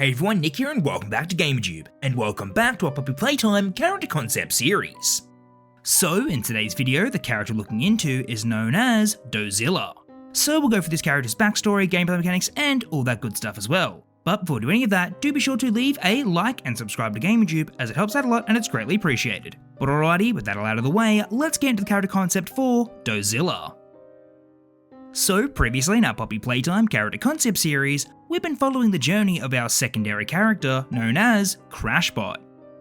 Hey everyone, Nick here and welcome back to Gamerjoob, and welcome back to our Poppy Playtime character concept series. So in today's video, the character we're looking into is known as Doughzilla. So we'll go for this character's backstory, gameplay mechanics, and all that good stuff as well. But before we do any of that, do be sure to leave a like and subscribe to Gamerjoob as it helps out a lot and it's greatly appreciated. But alrighty, with that all out of the way, let's get into the character concept for Doughzilla. So previously in our Poppy Playtime character concept series, we've been following the journey of our secondary character known as Crashbot.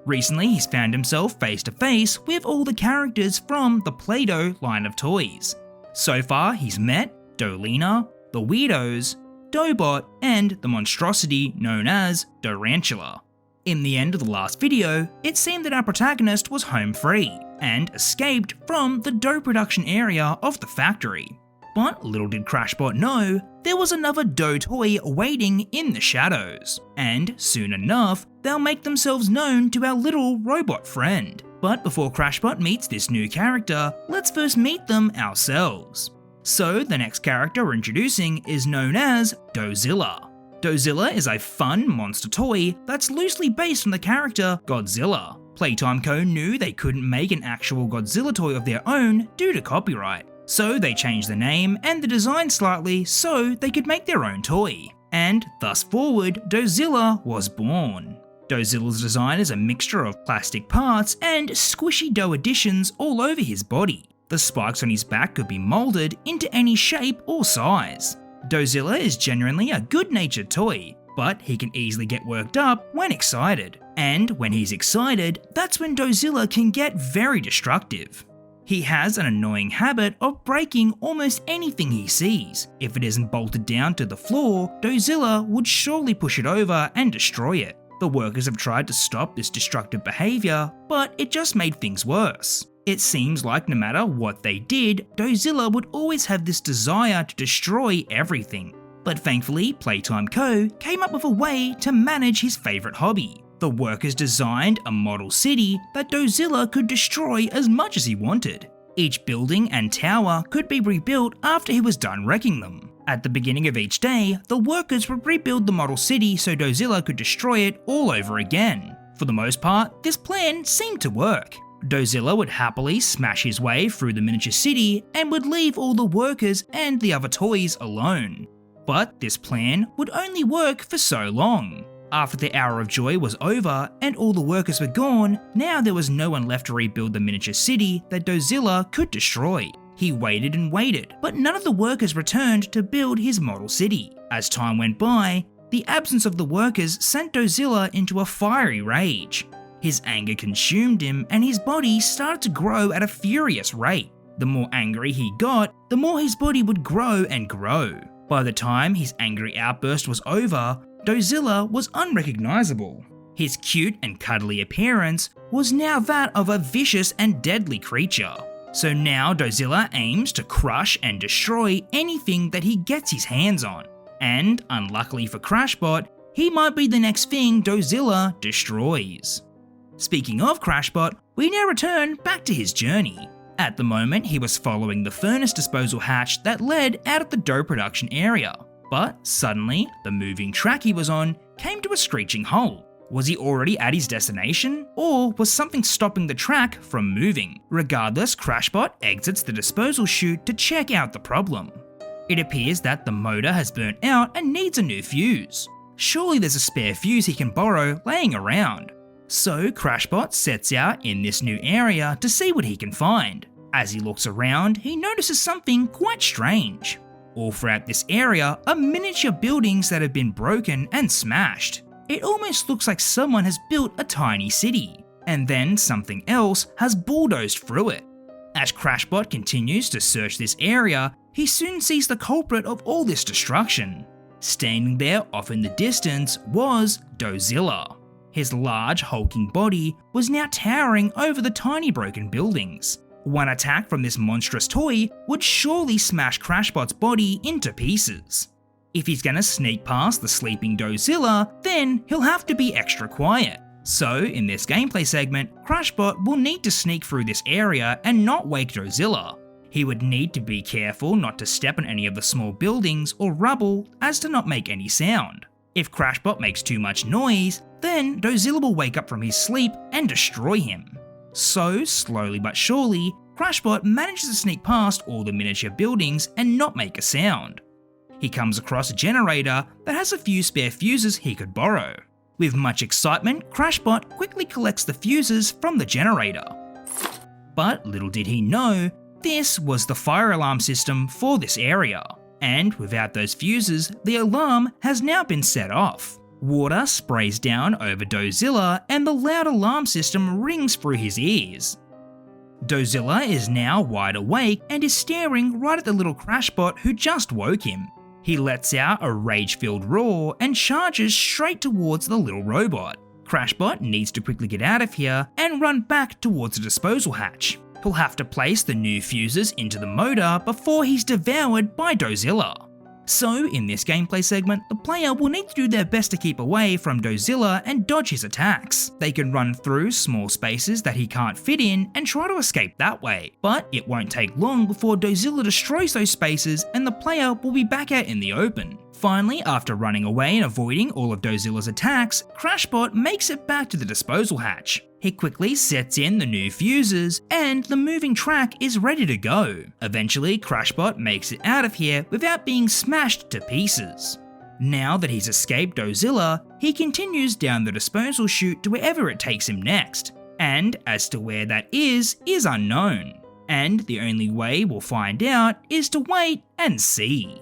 Recently he's found himself face to face with all the characters from the Play-Doh line of toys. So far he's met Doughzilla, the Weirdos, Doughbot, and the monstrosity known as Doughzilla. In the end of the last video, it seemed that our protagonist was home free and escaped from the dough production area of the factory. But little did Crashbot know, there was another dough toy waiting in the shadows, and soon enough, they'll make themselves known to our little robot friend. But before Crashbot meets this new character, let's first meet them ourselves. So the next character we're introducing is known as Doughzilla. Doughzilla is a fun monster toy that's loosely based on the character Godzilla. Playtime Co. knew they couldn't make an actual Godzilla toy of their own due to copyright. So they changed the name and the design slightly so they could make their own toy. And thus forward, Doughzilla was born. Doughzilla's design is a mixture of plastic parts and squishy dough additions all over his body. The spikes on his back could be moulded into any shape or size. Doughzilla is genuinely a good-natured toy, but he can easily get worked up when excited. And when he's excited, that's when Doughzilla can get very destructive. He has an annoying habit of breaking almost anything he sees. If it isn't bolted down to the floor, Doughzilla would surely push it over and destroy it. The workers have tried to stop this destructive behaviour, but it just made things worse. It seems like no matter what they did, Doughzilla would always have this desire to destroy everything. But thankfully, Playtime Co. came up with a way to manage his favourite hobby. The workers designed a model city that Doughzilla could destroy as much as he wanted. Each building and tower could be rebuilt after he was done wrecking them. At the beginning of each day, the workers would rebuild the model city so Doughzilla could destroy it all over again. For the most part, this plan seemed to work. Doughzilla would happily smash his way through the miniature city and would leave all the workers and the other toys alone. But this plan would only work for so long. After the hour of joy was over and all the workers were gone, now there was no one left to rebuild the miniature city that Doughzilla could destroy. He waited and waited, but none of the workers returned to build his model city. As time went by, the absence of the workers sent Doughzilla into a fiery rage. His anger consumed him and his body started to grow at a furious rate. The more angry he got, the more his body would grow and grow. By the time his angry outburst was over, Doughzilla was unrecognizable. His cute and cuddly appearance was now that of a vicious and deadly creature. So now Doughzilla aims to crush and destroy anything that he gets his hands on. And unluckily for Crashbot, he might be the next thing Doughzilla destroys. Speaking of Crashbot, we now return back to his journey. At the moment, he was following the furnace disposal hatch that led out of the dough production area. But suddenly, the moving track he was on came to a screeching halt. Was he already at his destination? Or was something stopping the track from moving? Regardless, Crashbot exits the disposal chute to check out the problem. It appears that the motor has burnt out and needs a new fuse. Surely there's a spare fuse he can borrow laying around. So Crashbot sets out in this new area to see what he can find. As he looks around, he notices something quite strange. All throughout this area are miniature buildings that have been broken and smashed. It almost looks like someone has built a tiny city, and then something else has bulldozed through it. As Crashbot continues to search this area, he soon sees the culprit of all this destruction. Standing there off in the distance was Doughzilla. His large hulking body was now towering over the tiny broken buildings. One attack from this monstrous toy would surely smash Crashbot's body into pieces. If he's gonna sneak past the sleeping Doughzilla, then he'll have to be extra quiet. So in this gameplay segment, Crashbot will need to sneak through this area and not wake Doughzilla. He would need to be careful not to step on any of the small buildings or rubble as to not make any sound. If Crashbot makes too much noise, then Doughzilla will wake up from his sleep and destroy him. So, slowly but surely, Crashbot manages to sneak past all the miniature buildings and not make a sound. He comes across a generator that has a few spare fuses he could borrow. With much excitement, Crashbot quickly collects the fuses from the generator. But little did he know, this was the fire alarm system for this area. And without those fuses, the alarm has now been set off. Water sprays down over Doughzilla and the loud alarm system rings through his ears. Doughzilla is now wide awake and is staring right at the little Crashbot who just woke him. He lets out a rage-filled roar and charges straight towards the little robot. Crashbot needs to quickly get out of here and run back towards the disposal hatch. He'll have to place the new fuses into the motor before he's devoured by Doughzilla. So in this gameplay segment, the player will need to do their best to keep away from Doughzilla and dodge his attacks. They can run through small spaces that he can't fit in and try to escape that way, but it won't take long before Doughzilla destroys those spaces and the player will be back out in the open. Finally, after running away and avoiding all of Doughzilla's attacks, Crashbot makes it back to the disposal hatch. He quickly sets in the new fuses and the moving track is ready to go. Eventually, Crashbot makes it out of here without being smashed to pieces. Now that he's escaped Doughzilla, he continues down the disposal chute to wherever it takes him next. And as to where that is unknown. And the only way we'll find out is to wait and see.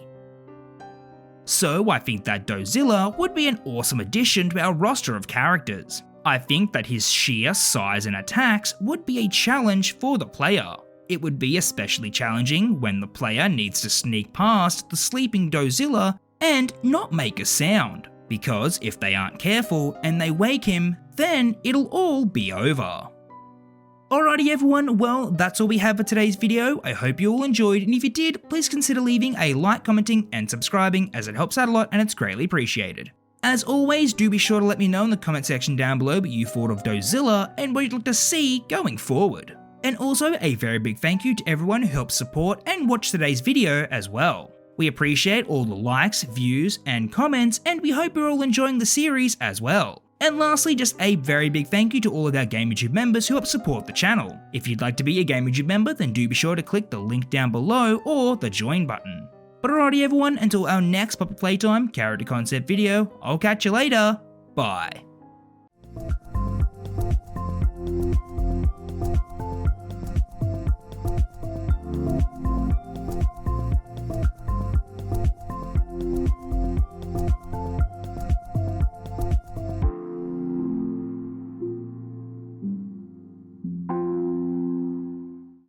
So I think that Doughzilla would be an awesome addition to our roster of characters. I think that his sheer size and attacks would be a challenge for the player. It would be especially challenging when the player needs to sneak past the sleeping Doughzilla and not make a sound, because if they aren't careful and they wake him, then it'll all be over. Alrighty everyone, well that's all we have for today's video. I hope you all enjoyed, and if you did, please consider leaving a like, commenting and subscribing as it helps out a lot and it's greatly appreciated. As always, do be sure to let me know in the comment section down below what you thought of Doughzilla and what you'd like to see going forward. And also a very big thank you to everyone who helped support and watch today's video as well. We appreciate all the likes, views and comments, and we hope you're all enjoying the series as well. And lastly, just a very big thank you to all of our Gamerjoob members who help support the channel. If you'd like to be a Gamerjoob member, then do be sure to click the link down below or the join button. But alrighty everyone, until our next Poppy Playtime character concept video, I'll catch you later, bye.